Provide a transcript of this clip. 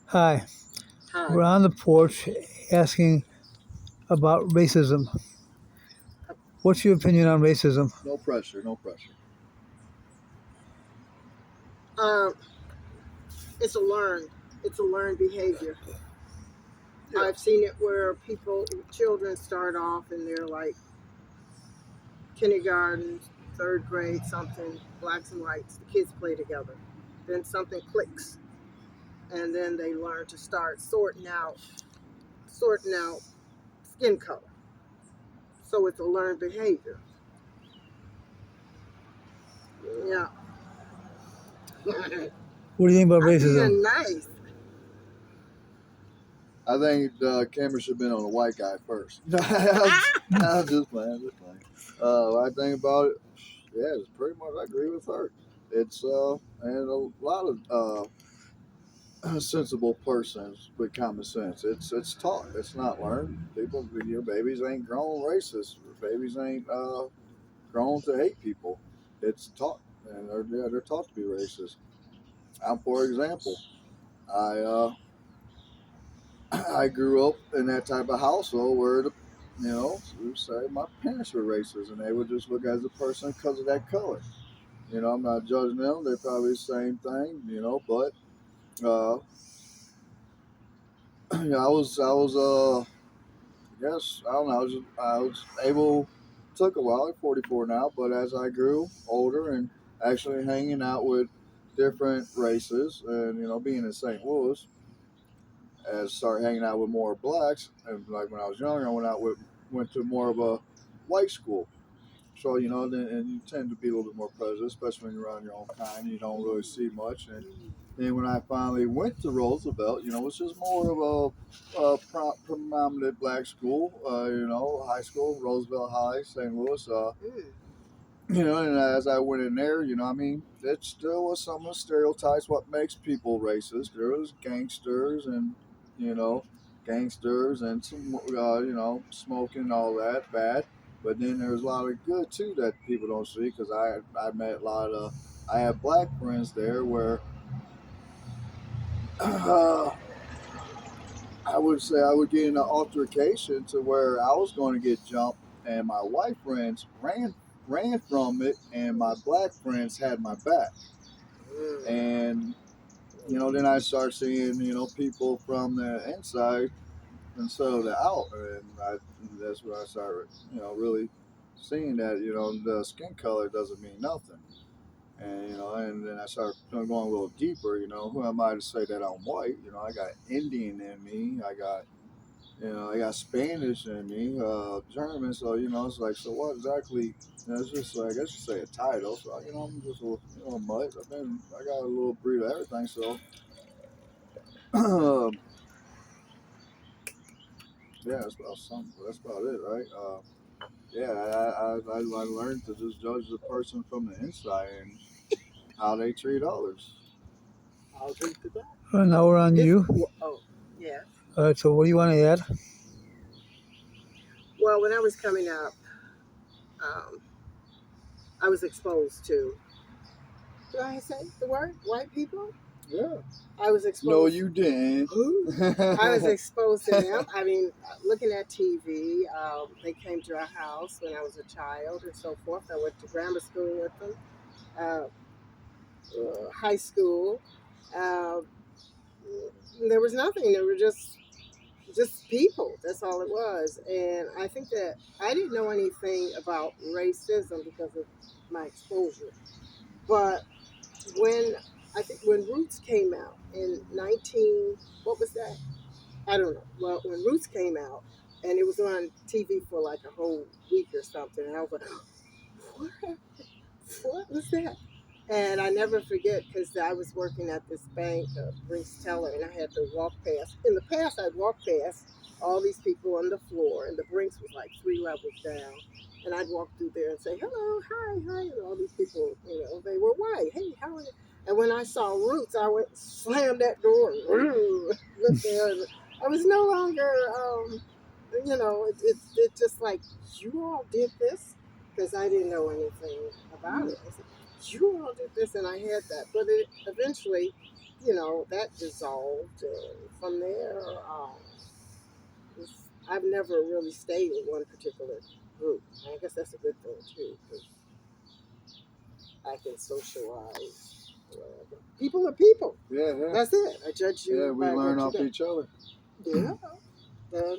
Hi, Hi. we're on the porch asking about racism. What's your opinion on racism? No pressure, no pressure. Um, it's a learned behavior. Yeah. I've seen it where children start off and they're like kindergarten, third grade, something, blacks and whites, the kids play together. Then something clicks, and then they learn to start sorting out skin color. So it's a learned behavior. Yeah. What do you think about I'm racism? being nice. I think the camera should have been on a white guy first. I'm just playing, I'm just playing. I think about it, yeah, it's pretty much I agree with her. It's and a lot of sensible persons with common sense. It's taught. It's not learned. People, babies ain't grown racist. Babies ain't grown to hate people. It's taught, and they're taught to be racist. For example, I I grew up in that type of household where we would say my parents were racist, and they would just look at the person because of that color. I'm not judging them; they're probably the same thing, But uh, yes, I don't know. I was able. Took a while. I'm 44 now, but as I grew older and actually hanging out with different races, and being in St. Louis, as started hanging out with more blacks, and like when I was younger, went to more of a white school. So then you tend to be a little bit more prejudiced, especially when you're around your own kind. You don't really see much. And then when I finally went to Roosevelt, it's just more of predominant black school. High school, Roosevelt High, St. Louis. Mm. And as I went in there, I mean, it still was some of the stereotypes. What makes people racist? There was you know, gangsters, and some, smoking and all that bad. But then there's a lot of good too that people don't see because I met a lot of I have black friends there where I would say I would get in an altercation to where I was going to get jumped, and my white friends ran from it, and my black friends had my back. Mm. And then I start seeing people from the inside instead of the out, and that's when I started really seeing that the skin color doesn't mean nothing. And and then I started going a little deeper. Who am I to say that I'm white? I got Indian in me. I got Spanish in me, German. So it's like, so what exactly? It's just like I guess you say a title. So I'm just a mutt. I got a little breed of everything. So yeah, that's about something. That's about it, right? Yeah, I learned to just judge the person from the inside and how they treat others. I'll drink to that. Now we're on It's you. oh yes. All right, so what do you want to add? Well, when I was coming up, um, I was exposed to. Do I say the word white people? Yeah. I was No, exposed. you didn't. Who? I was exposed to them. I mean, looking at TV, they came to our house when I was a child and so forth. I went to grammar school with them, uh, high school. Uh, there was nothing. They were just people. That's all it was. And I think that I didn't know anything about racism because of my exposure. But when I think when Roots came out in 19, what was that? I don't know. Well, when Roots came out and it was on TV for like a whole week or something, and I was like, what? What was that? And I never forget because I was working at this bank, Brinks Teller, and I had to walk past. In the past, I'd walk past all these people on the floor, and the Brinks was like 3 levels down. And I'd walk through there and say, hello, hi, hi. And all these people, they were white. Hey, how are you? And when I saw Roots, I went slammed that door. Looked there. And I was no longer, it just like, you all did this? Because I didn't know anything about it. I said, you all did this, and I had that. But eventually, that dissolved. And from there, I've never really stayed with one particular group. I guess that's a good thing too, because I can socialize. Whatever. People are people. Yeah, yeah. That's it. I judge you Yeah, we by learn what off you do. each other. Yeah.